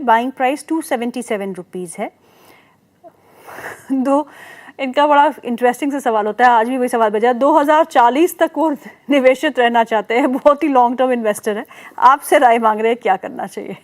Buying price 277 rupees है। दो इनका बड़ा इंटरेस्टिंग से सवाल होता है, आज भी वही सवाल बचा। 2040 तक वो निवेशित रहना चाहते हैं, बहुत ही लॉन्ग टर्म इन्वेस्टर है, आपसे राय मांग रहे हैं क्या करना चाहिए?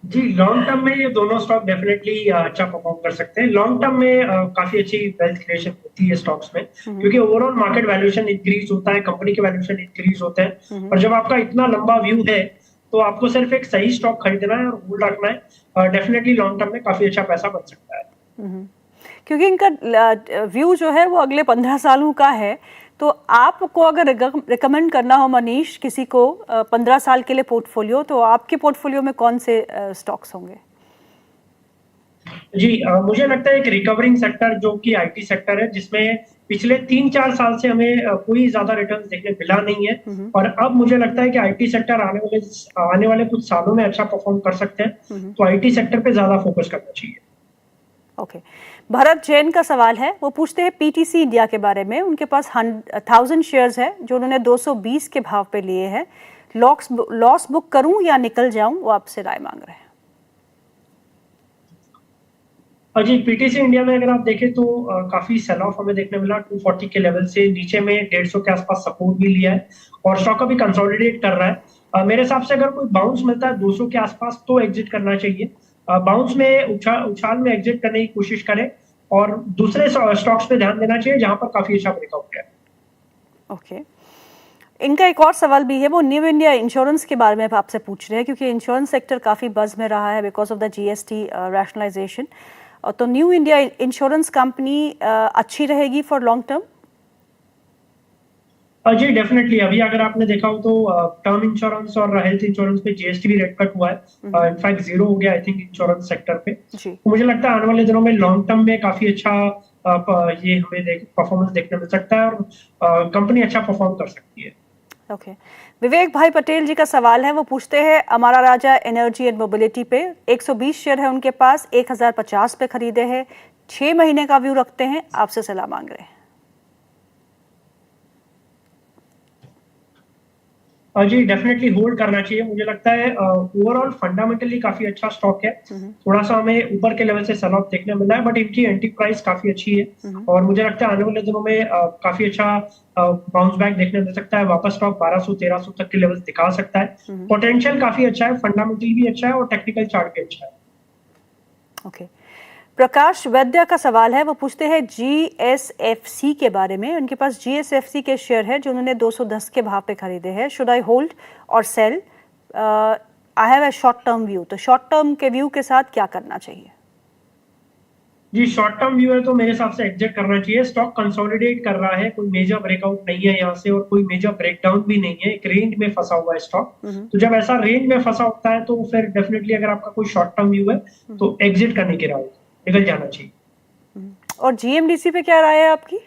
जी, लॉन्ग टर्म में ये दोनों स्टॉक डेफिनेटली अच्छा परफॉर्म कर सकते हैं। लॉन्ग टर्म में काफी अच्छी वेल्थ क्रिएशन होती है स्टॉक्स में, क्योंकि ओवरऑल मार्केट वैल्यूएशन इंक्रीज होता है, कंपनी के वैल्यूएशन इंक्रीज होते हैं। और जब आपका इतना लंबा व्यू है तो आपको सिर्फ एक सही स्टॉक खरीदना है और होल्ड रखना है। डेफिनेटली लॉन्ग टर्म में काफी अच्छा पैसा बन सकता है। क्योंकि इनका व्यू जो है वो अगले 15 सालों का है, तो आपको अगर रिकमेंड करना हो मनीष किसी को 15 साल के लिए पोर्टफोलियो, तो आपके पोर्टफोलियो में कौन से स्टॉक्स होंगे? जी, मुझे लगता है एक रिकवरिंग सेक्टर जो कि आईटी सेक्टर है, जिसमें पिछले 3-4 साल से हमें कोई ज्यादा रिटर्न देखने मिला नहीं है। और अब मुझे लगता है कि आईटी सेक्टर आने वाले कुछ सालों में अच्छा परफॉर्म कर सकते हैं, तो आईटी सेक्टर पे ज्यादा फोकस करना चाहिए। ओके। भरत जैन का सवाल है, वो पूछते हैं पीटीसी इंडिया के बारे में। उनके पास 1000 शेयर्स है जो उन्होंने 220 के भाव पे लिए हैं। लॉस बुक करूं या निकल जाऊं, वो आपसे राय मांग रहे हैं। जी, पीटीसी इंडिया में अगर आप देखें तो काफी सेल ऑफ हमें देखने मिला 240 के लेवल से नीचे में 150 के आसपास सपोर्ट भी लिया है और स्टॉक अभी कंसोलिडेट कर रहा है। मेरे हिसाब से अगर कोई बाउंस मिलता है 200 के आसपास तो एग्जिट करना चाहिए। बाउंस में उछाल में एग्जिट करने की कोशिश करें और दूसरे स्टॉक्स पे ध्यान देना चाहिए जहां पर काफी अच्छा ब्रेकआउट है। ओके। इनका एक और सवाल भी है, वो न्यू इंडिया इंश्योरेंस के बारे में आपसे पूछ रहे हैं, क्योंकि इंश्योरेंस सेक्टर काफ़ी बज़ में रहा है because of the GST rationalisation. तो न्यू इंडिया इंश्योरेंस कंपनी अच्छी रहेगी फॉर लॉन्ग टर्म? जी, डेफिनेटली। अभी अगर आपने देखा हो तो टर्म इंश्योरेंस और हेल्थ इंश्योरेंस पे जीएसटी भी रेट कट हुआ है, इनफैक्ट जीरो हो गया आई थिंक इंश्योरेंस सेक्टर पे। तो मुझे लगता है आने वाले दिनों में लॉन्ग टर्म में काफी अच्छा ये हमें परफॉर्मेंस देखने मिल सकता है और कंपनी अच्छा परफॉर्म कर सकती है। ओके। विवेक भाई पटेल जी का सवाल है, वो पूछते हैं Amara Raja energy and mobility पे 120 शेयर है उनके पास, 1050 पे खरीदे हैं, 6 महीने का व्यू रखते हैं, आपसे सलाह मांग रहे हैं। जी, डेफिनेटली होल्ड करना चाहिए। मुझे लगता है ओवरऑल फंडामेंटली काफी अच्छा स्टॉक है। थोड़ा सा हमें ऊपर के लेवल से सेल ऑफ देखने मिला है, बट इनकी एंट्री प्राइस काफी अच्छी है और मुझे लगता है आने वाले दिनों में काफी अच्छा बाउंस बैक देखने मिल सकता है। वापस स्टॉक 1200-1300 तक के लेवल दिखा सकता है। पोटेंशियल काफी अच्छा है, फंडामेंटली भी अच्छा है और टेक्निकल चार्ट भी अच्छा है। ओके। प्रकाश वैद्य का सवाल है, वो पूछते हैं जीएसएफसी के बारे में। उनके पास जीएसएफसी के शेयर है जो उन्होंने 210 के भाव पे खरीदे हैं। शुड आई होल्ड और sell? I have a short term view, तो शॉर्ट टर्म के व्यू के साथ क्या करना चाहिए? जी, शॉर्ट टर्म व्यू है तो मेरे हिसाब से एग्जिट करना चाहिए। स्टॉक कंसोलिडेट कर रहा है, कोई मेजर ब्रेकआउट नहीं है यहाँ से और कोई मेजर ब्रेकडाउन भी नहीं है, एक रेंज में फंसा हुआ है स्टॉक। तो जब ऐसा रेंज में फंसा होता है तो फिर डेफिनेटली अगर आपका कोई शॉर्ट टर्म व्यू है तो एग्जिट करने की राय, निकल जाना चाहिए। और जीएमडीसी पे क्या राय है आपकी?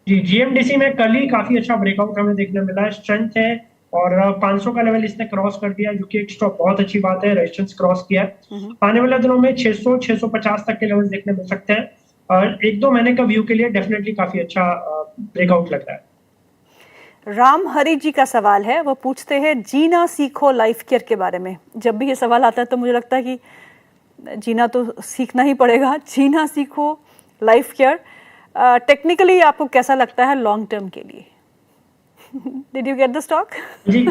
जी, जीएमडीसी में कल ही काफी अच्छा ब्रेकआउट हमें देखने मिला है, स्ट्रेंथ है और 500 का लेवल इसने क्रॉस कर दिया, जो कि एक स्टॉक बहुत अच्छी बात है। रेजिस्टेंस क्रॉस किया है। आने वाले दिनों में 600-650 तक के लेवल देखने मिल सकते हैं और 1-2 महीने का व्यू के लिए डेफिनेटली काफी अच्छा ब्रेकआउट लग रहा है। राम हरि जी का सवाल है, वो पूछते हैं जीना सीखो लाइफ केयर के बारे में। जब भी ये सवाल आता है तो मुझे लगता है कि जीना तो सीखना ही पड़ेगा। जीना सीखो लाइफ केयर टेक्निकली आपको कैसा लगता है लॉन्ग टर्म के लिए? Did you get the stock? जी,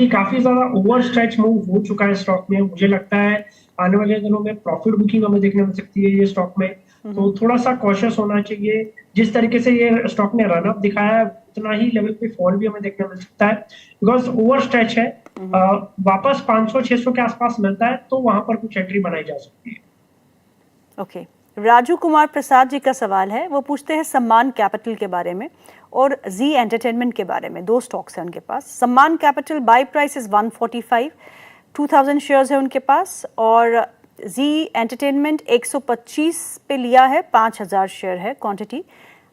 काफी ज्यादा ओवर स्ट्रेच मूव हो चुका है स्टॉक में। मुझे लगता है आने वाले दिनों में प्रॉफिट बुकिंग हमें देखने मिल सकती है ये स्टॉक में, तो थोड़ा सा कॉशियस होना चाहिए। जिस तरीके से ये स्टॉक ने रन अप दिखाया है उतना ही लेवल पे फॉल भी हमें देखने मिल सकता है, बिकॉज ओवर स्ट्रेच है। वापस 500-600 के आसपास मिलता है तो वहां पर कुछ एंट्री बनाई जा सकती है। ओके। राजू कुमार प्रसाद जी का सवाल है, वो पूछते हैं सम्मान कैपिटल के बारे में और जी एंटरटेनमेंट के बारे में। 2 स्टॉक्स हैं उनके पास। सम्मान capital by price is 145, 2000 shares है उनके पास, और जी एंटरटेनमेंट 125 पे लिया है, 5000 शेयर है क्वांटिटी।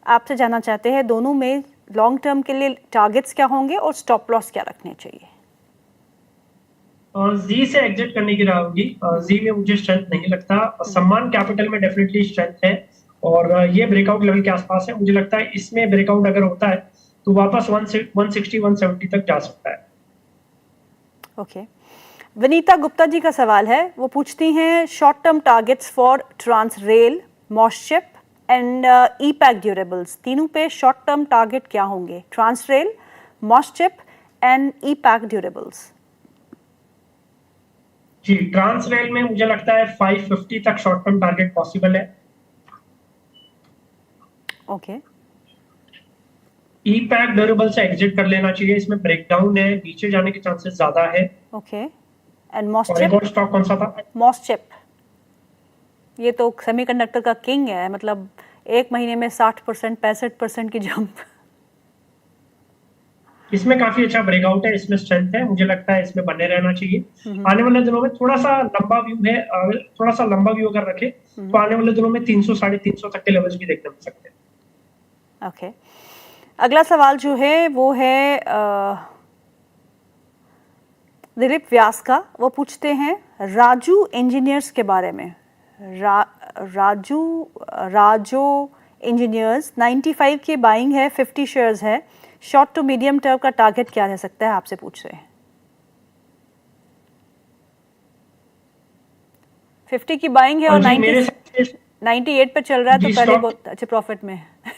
आपसे जानना चाहते हैं दोनों में लॉन्ग टर्म के लिए टारगेट्स क्या होंगे और स्टॉप लॉस क्या रखने चाहिए? जी से एग्जिट करने की राय होगी। जी में मुझे स्ट्रेंथ नहीं लगता। सम्मान कैपिटल में डेफिनेटली स्ट्रेंथ है और ये ब्रेकआउट लेवल के आसपास है। मुझे लगता है इसमें ब्रेकआउट अगर होता है तो वापस 160 170 तक जा सकता है। ओके, विनीता गुप्ता जी का सवाल है, वो पूछती हैं short term targets for Transrail, MosChip and EPACK durables, तीनों पे शॉर्ट टर्म टारगेट क्या होंगे? Transrail, MosChip and EPACK durables. जी, ट्रांस रेल में मुझे लगता है 550 तक शॉर्ट टर्म टारगेट पॉसिबल है। ओके, ई पैक ड्यूरेबल से एग्जिट कर लेना चाहिए, इसमें ब्रेकडाउन है, नीचे जाने के चांसेस ज्यादा है। ओके, एंड और मॉस्चिप? एक और स्टॉक कौन सा था? मॉस्चिप, ये तो सेमीकंडक्टर का किंग है, मतलब एक महीने में 60% 65% की जंप। इसमें काफी अच्छा ब्रेकआउट है, इसमें स्ट्रेंथ है, मुझे लगता है इसमें बने रहना चाहिए। आने वाले दिनों में थोड़ा सा लंबा व्यू है, थोड़ा सा लंबा व्यू अगर रखे तो आने वाले दिनों में 300 350 तक के लेवल्स भी देखने मिल सकते हैं। ओके, अगला सवाल जो है वो है दिलीप व्यास का, वो पूछते हैं राजू इंजीनियर्स के बारे में। राजू इंजीनियर्स 95 की बाइंग है, 50 शेयर्स है, शॉर्ट टू मीडियम टर्म का टारगेट क्या रह सकता है, आपसे पूछ रहे हैं। 50 की बाइंग है और 98 पे चल रहा है, तो पहले बहुत अच्छे प्रॉफिट में है।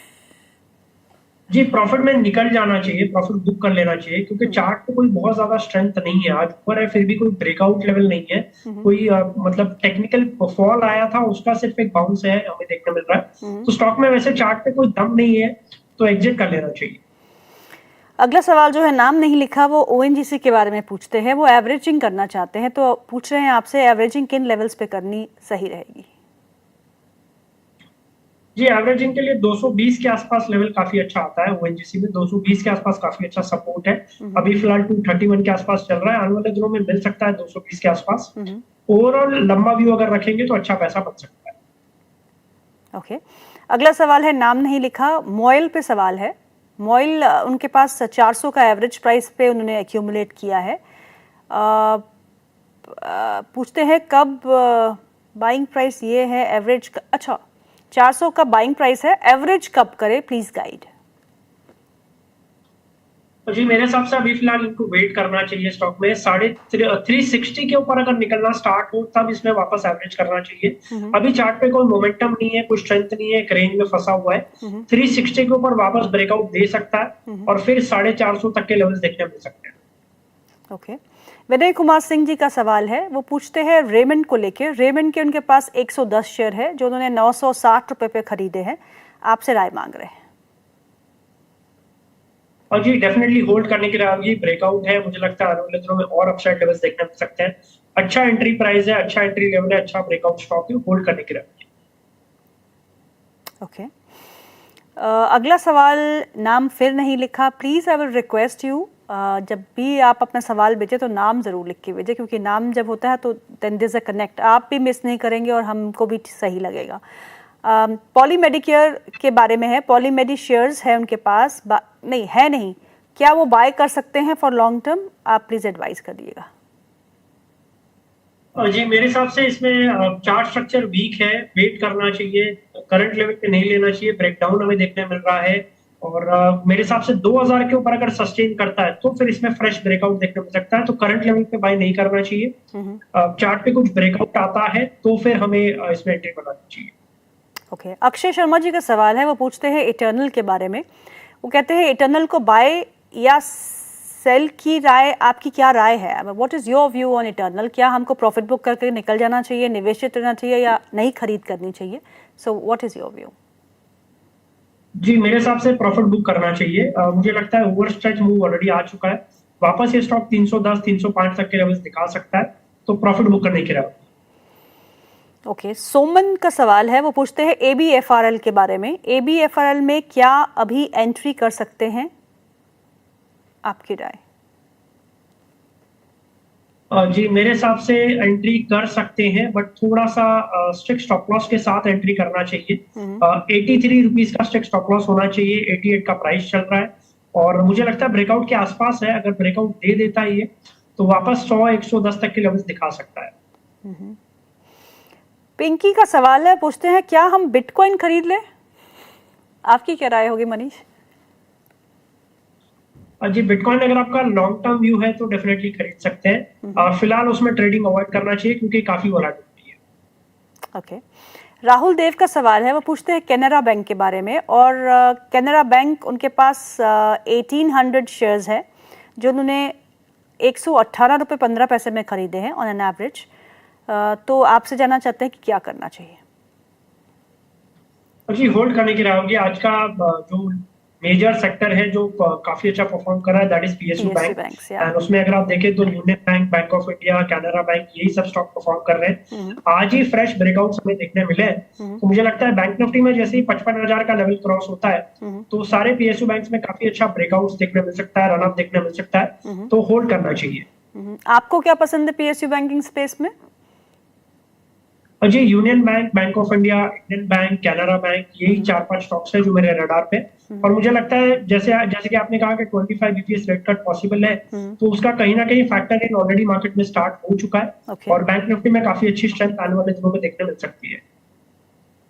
जी, प्रॉफिट में निकल जाना चाहिए, प्रॉफिट बुक कर लेना चाहिए, क्योंकि चार्ट पे कोई बहुत ज्यादा स्ट्रेंथ नहीं है, आज ऊपर है फिर भी कोई ब्रेकआउट लेवल नहीं है, कोई मतलब टेक्निकल फॉल आया था उसका सिर्फ एक बाउंस है हमें देखने मिल रहा है। तो स्टॉक में वैसे चार्ट पे कोई दम नहीं है, तो एग्जिट कर लेना चाहिए। अगला सवाल जो है, नाम नहीं लिखा, वो ओएनजीसी के बारे में पूछते हैं, वो एवरेजिंग करना चाहते हैं, तो पूछ रहे हैं आपसे एवरेजिंग किन लेवल्स पे करनी सही रहेगी? जी, एवरेजिंग के लिए 220 के आसपास लेवल काफी अच्छा आता है, ओएनजीसी में 220 के आसपास काफी अच्छा सपोर्ट है। अभी फिलहाल 231 के आसपास चल रहा है, आने वाले दिनों में मिल सकता है 220 के आसपास। ओवरऑल लंबा व्यू अगर रखेंगे तो अच्छा पैसा बन सकता है। ओके, अगला सवाल है, नाम नहीं लिखा, मॉयल पे सवाल है। मॉयल उनके पास 400 का एवरेज प्राइस पे उन्होंने एक्यूमुलेट किया है, पूछते हैं कब बाइंग प्राइस ये है, एवरेज अच्छा 400 का बाइंग प्राइस है, एवरेज कब करे, प्लीज गाइड। तो जी, मेरे हिसाब से अभी फिलहाल इनको वेट करना चाहिए, स्टॉक में 360 के ऊपर अगर निकलना स्टार्ट हो तब इसमें वापस एवरेज करना चाहिए। अभी चार्ट पे कोई मोमेंटम नहीं है, कोई स्ट्रेंथ नहीं है, एक रेंज में फंसा हुआ है। 360 के ऊपर वापस ब्रेकआउट दे सकता है और फिर 450 तक के लेवल्स देखने मिल सकते हैं। ओके, विनय कुमार सिंह जी का सवाल है, वो पूछते हैं रेमंड को लेकर। रेमंड के उनके पास 110 शेयर है जो उन्होंने 960 रुपए पे खरीदे हैं, आपसे राय मांग रहे हैं। और जी, डेफिनेटली होल्ड करने की राय, ब्रेकआउट है, मुझे लगता है आने वाले दिनों में और अपसाइड लेवल्स देखने मिल सकते हैं। अच्छा एंट्री प्राइस है, अच्छा एंट्री लेवल है, अच्छा ब्रेकआउट स्टॉक है, होल्ड करने की राय। ओके, अगला सवाल, नाम फिर नहीं लिखा, please I will request you, जब भी आप अपना सवाल भेजें तो नाम जरूर लिख के भेजें, क्योंकि नाम जब होता है तो then there is a connect, आप भी मिस नहीं करेंगे और हमको भी सही लगेगा। पॉली मेडिकेयर के बारे में है, पॉली मेडी शेयर्स है उनके पास, नहीं, क्या वो बाय कर सकते हैं फॉर लॉन्ग टर्म? आप प्लीज एडवाइस कर दिएगा। जी, मेरे हिसाब से इसमें चार्ट स्ट्रक्चर वीक है, वेट करना चाहिए, करंट लेवल पे नहीं लेना चाहिए, ब्रेकडाउन हमें देखने मिल रहा है। और मेरे हिसाब से 2000 के ऊपर अगर सस्टेन करता है तो फिर इसमें फ्रेश ब्रेकआउट देखने मिल सकता है, तो करंट लेवल पे बाय नहीं करना चाहिए। चार्ट पे कुछ ब्रेकआउट आता है तो फिर हमें इसमें एंट्री बनानी चाहिए। ओके, अक्षय शर्मा जी का सवाल है, वो पूछते हैं इटर्नल के बारे में। वो कहते हैं इटर्नल को बाय या सेल की राय, आपकी क्या राय है? What is your view on eternal? क्या हमको प्रॉफिट बुक करके निकल जाना चाहिए, निवेशित रहना चाहिए, या नहीं खरीद करनी चाहिए? So what is your view? जी, मेरे हिसाब से प्रॉफिट बुक करना चाहिए। मुझे लगता है ओवर स्ट्रेच मूव ऑलरेडी आ चुका है, वापस ये स्टॉक 310 305 तक के लेवल्स दिखा सकता है, तो प्रॉफिट बुक करने की राय। ओके, सोमन का सवाल है, वो पूछते हैं एबीएफआरएल के बारे में। एबीएफआरएल में क्या अभी एंट्री कर सकते हैं, आपकी राय? जी, मेरे हिसाब से एंट्री कर सकते हैं, बट थोड़ा सा स्ट्रिक्ट स्टॉप लॉस के साथ एंट्री करना चाहिए। 83 रुपीज का स्ट्रिक्ट स्टॉप लॉस होना चाहिए, 88 का प्राइस चल रहा है और मुझे लगता है ब्रेकआउट के आसपास है, अगर ब्रेकआउट दे देता है तो वापस 100 110 तक के लेवल्स दिखा सकता है। पिंकी का सवाल है, पूछते हैं क्या हम बिटकॉइन खरीद लें? आपकी क्या राय होगी मनीष? जी, बिटकॉइन अगर आपका लॉन्ग टर्म व्यू है तो डेफिनेटली खरीद सकते हैं। फिलहाल उसमें ट्रेडिंग अवॉइड करना चाहिए क्योंकि काफी वोलेटिलिटी है। ओके। राहुल देव का सवाल है, वो पूछते हैं कैनरा बैंक के बारे में, और कैनरा बैंक उनके पास 1800 शेयर्स है जो उन्होंने 118.15 रुपये में खरीदे हैं ऑन एन एवरेज। तो आपसे जानना चाहते हैं कि क्या करना चाहिए? जी, होल्ड करने की राय होगी। आज का जो मेजर सेक्टर है जो काफी अच्छा परफॉर्म कर रहा है that is PSU PSU bank. banks, and उसमें अगर आप देखें तो union Bank, Bank of India, Canara Bank, यही सब स्टॉक परफॉर्म कर रहे हैं। आज ही फ्रेश ब्रेकआउट्स हमें देखने मिले हैं। तो मुझे लगता है बैंक निफ्टी में जैसे ही 55,000 का लेवल क्रॉस होता है तो सारे पीएसयू बैंक्स में काफी अच्छा ब्रेकआउट्स देखने मिल सकता है, रनअप देखने मिल सकता है, तो होल्ड करना चाहिए। आपको क्या पसंद है पीएसयू बैंकिंग स्पेस में? जी, Union Bank, Bank of India, Indian Bank, Canara Bank, यही 4-5 स्टॉक्स है जो मेरे रडार पे। और मुझे लगता है जैसे जैसे कि आपने कहा कि 25 बीपीएस रेट कट पॉसिबल है, तो उसका कहीं ना कहीं फैक्टर इन ऑलरेडी मार्केट में स्टार्ट हो चुका है। Okay. और बैंक निफ्टी में काफी अच्छी स्ट्रेंथ आने वाले दिनों में देखने मिल सकती है।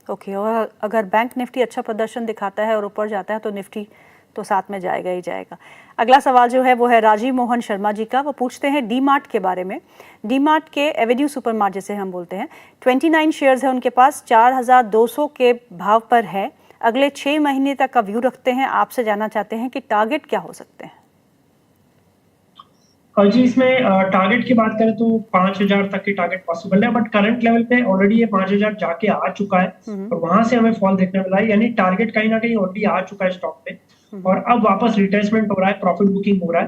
ओके। और अगर बैंक निफ्टी अच्छा प्रदर्शन दिखाता है और ऊपर जाता है तो निफ्टी तो साथ में जाएगा ही जाएगा। अगला सवाल जो है वो है राजीव मोहन शर्मा जी का, वो पूछते हैं डी मार्ट के बारे में। डी मार्ट के एवेन्यू सुपरमार्ट जिसे हम बोलते हैं, 29 शेयर्स है उनके पास, 4200 के भाव पर है, अगले 6 महीने तक का व्यू रखते हैं। आपसे जानना चाहते हैं कि टारगेट क्या हो सकते हैं? और जी, इसमें टारगेट की बात करें तो 5,000 तक की टारगेट पॉसिबल है, बट करंट लेवल पे ऑलरेडी ये 5,000 जाके आ चुका है और वहां से हमें फॉल देखने मिला है, यानी टारगेट कहीं ना कहीं ऑलरेडी आ चुका है स्टॉक पे और अब वापस रिट्रेसमेंट हो रहा है, प्रॉफिट बुकिंग हो रहा है।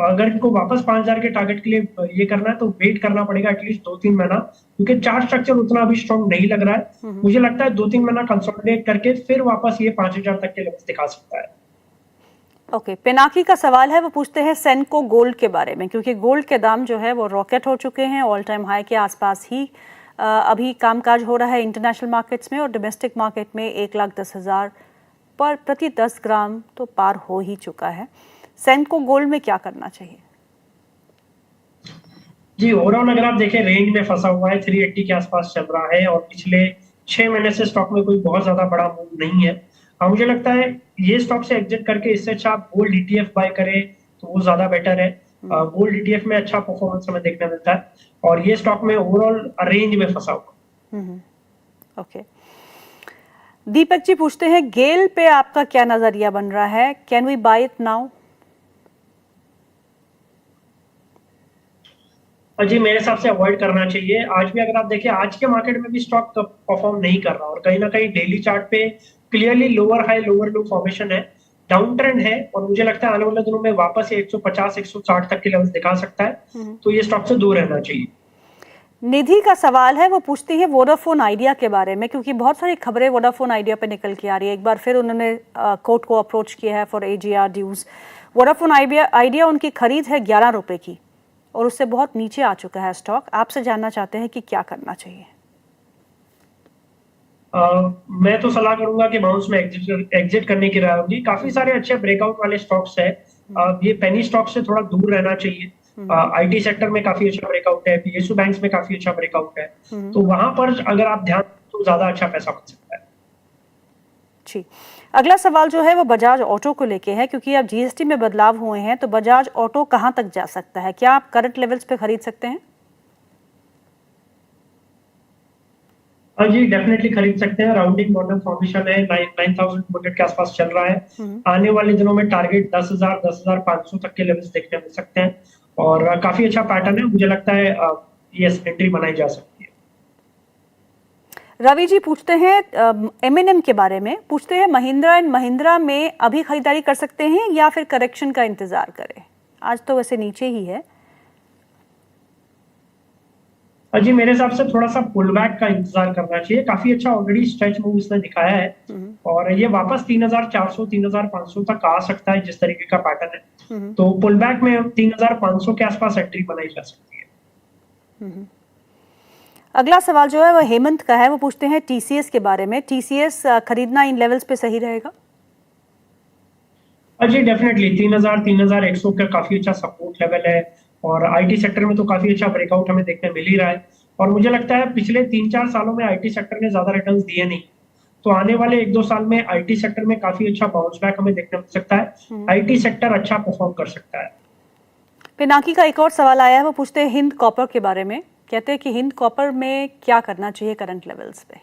अगर इनको वापस 5,000 के टारगेट के लिए ये करना है तो वेट करना पड़ेगा एटलीस्ट 2-3 महीना, क्योंकि चार्ट स्ट्रक्चर उतना अभी स्ट्रॉन्ग नहीं लग रहा है। मुझे लगता है 2-3 महीना कंसोलिडेट करके फिर वापस ये 5,000 तक के लेवल दिखा सकता है। ओके। पिनाकी का सवाल है, वो पूछते हैं सेनको गोल्ड के बारे में, क्योंकि गोल्ड के दाम जो है वो रॉकेट हो चुके हैं, ऑल टाइम हाई के आसपास ही अभी कामकाज हो रहा है इंटरनेशनल मार्केट्स में, और डोमेस्टिक मार्केट में 1,10,000 पर प्रति 10 ग्राम तो पार हो ही चुका है। सेनको गोल्ड में क्या करना चाहिए? जी, ओवरऑल अगर आप देखें रेंज में फंसा हुआ है, 380 के आसपास चल रहा है और पिछले 6 महीने से स्टॉक में कोई बहुत ज्यादा बड़ा मूव नहीं है। मुझे लगता है ये स्टॉक से एग्जिट करके इससे अच्छा आप गोल्ड ईटीएफ बाय करें तो वो ज्यादा बेटर है। गोल्ड ईटीएफ में अच्छा परफॉर्मेंस हमें देखने मिलता है और ये स्टॉक में ओवरऑल रेंज में फंसा हुआ। ओके। दीपक जी पूछते हैं गेल पे आपका क्या नजरिया बन रहा है, can we buy it now? जी, मेरे हिसाब से अवॉइड करना चाहिए। आज भी अगर आप देखें आज के मार्केट में भी स्टॉक परफॉर्म नहीं कर रहा और कहीं ना कहीं डेली चार्ट पे क्लियरली लोअर हाई लोअर लो फॉर्मेशन है, डाउन ट्रेंड है और मुझे लगता है आने वाले दिनों में वापस ये 150-160 तक के लेवल दिखा सकता है, तो ये स्टॉक से दूर रहना चाहिए। निधि का सवाल है, वो पूछती है वोडाफोन आइडिया के बारे में, क्योंकि बहुत सारी खबरें वोडाफोन आइडिया पे निकल के आ रही है। एक बार फिर उन्होंने कोर्ट को अप्रोच किया है for AGR dues. Vodafone Idea उनकी खरीद है 11 रुपए की और उससे बहुत नीचे आ चुका है स्टॉक। आपसे जानना चाहते हैं कि क्या करना चाहिए? मैं तो सलाह करूंगा कि बाउंस में एग्जिट करने की राय होगी। काफी सारे अच्छे ब्रेकआउट वाले स्टॉक्स है, ये पेनी स्टॉक से थोड़ा दूर रहना चाहिए। आईटी सेक्टर में काफी अच्छा ब्रेकआउट है, पीएसयू बैंक्स में काफी अच्छा ब्रेकआउट है, तो वहां पर अगर आप ध्यान तो ज्यादा अच्छा पैसा बन सकता है। जी। अगला सवाल जो है वो बजाज ऑटो को लेके है, क्योंकि अब जीएसटी में बदलाव हुए हैं तो बजाज ऑटो कहां तक जा सकता है? क्या आप करंट लेवल्स पे खरीद सकते हैं? हाँ जी, डेफिनेटली खरीद सकते हैं। राउंडिंग बॉटम फॉर्मेशन है, 9,200 के आसपास चल रहा है। आने वाले दिनों में टारगेट 10,000 10,500 तक के लेवल्स देखने मिल सकते हैं और काफी अच्छा पैटर्न है। मुझे लगता है ये एंट्री बनाई जा सकती है। रवि जी पूछते हैं एमएनएम के बारे में, पूछते हैं महिंद्रा एंड महिंद्रा में अभी खरीदारी कर सकते हैं या फिर करेक्शन का इंतजार करें? आज तो वैसे नीचे ही है। जी, मेरे हिसाब से थोड़ा सा पुल बैक का इंतजार करना चाहिए। काफी अच्छा ऑलरेडी स्ट्रेच मूव इसने दिखाया है और ये वापस 3,400 3,500 तक आ सकता है जिस तरीके का पैटर्न है, तो पुल बैक में 3,500 के आसपास एंट्री बनाई जा सकती है। अगला सवाल जो है वो हेमंत का है, वो पूछते हैं टीसीएस के बारे में। टीसीएस खरीदना इन लेवल्स पे सही रहेगा? जी, डेफिनेटली 3,000 3,100 का काफी अच्छा सपोर्ट लेवल है और आईटी सेक्टर में तो काफी अच्छा ब्रेकआउट हमें देखने मिल ही रहा है। और मुझे लगता है पिछले 3-4 सालों में आईटी सेक्टर ने ज्यादा रिटर्न्स दिए नहीं, तो आने वाले 1-2 साल में आईटी सेक्टर में काफी अच्छा बाउंस बैक हमें देखने मिल सकता है। आईटी सेक्टर अच्छा परफॉर्म कर सकता है। पिनाकी का एक और सवाल आया है, वो पूछते हैं हिंद कॉपर के बारे में। कहते हैं कि हिंद कॉपर में क्या करना चाहिए करंट लेवल्स पे।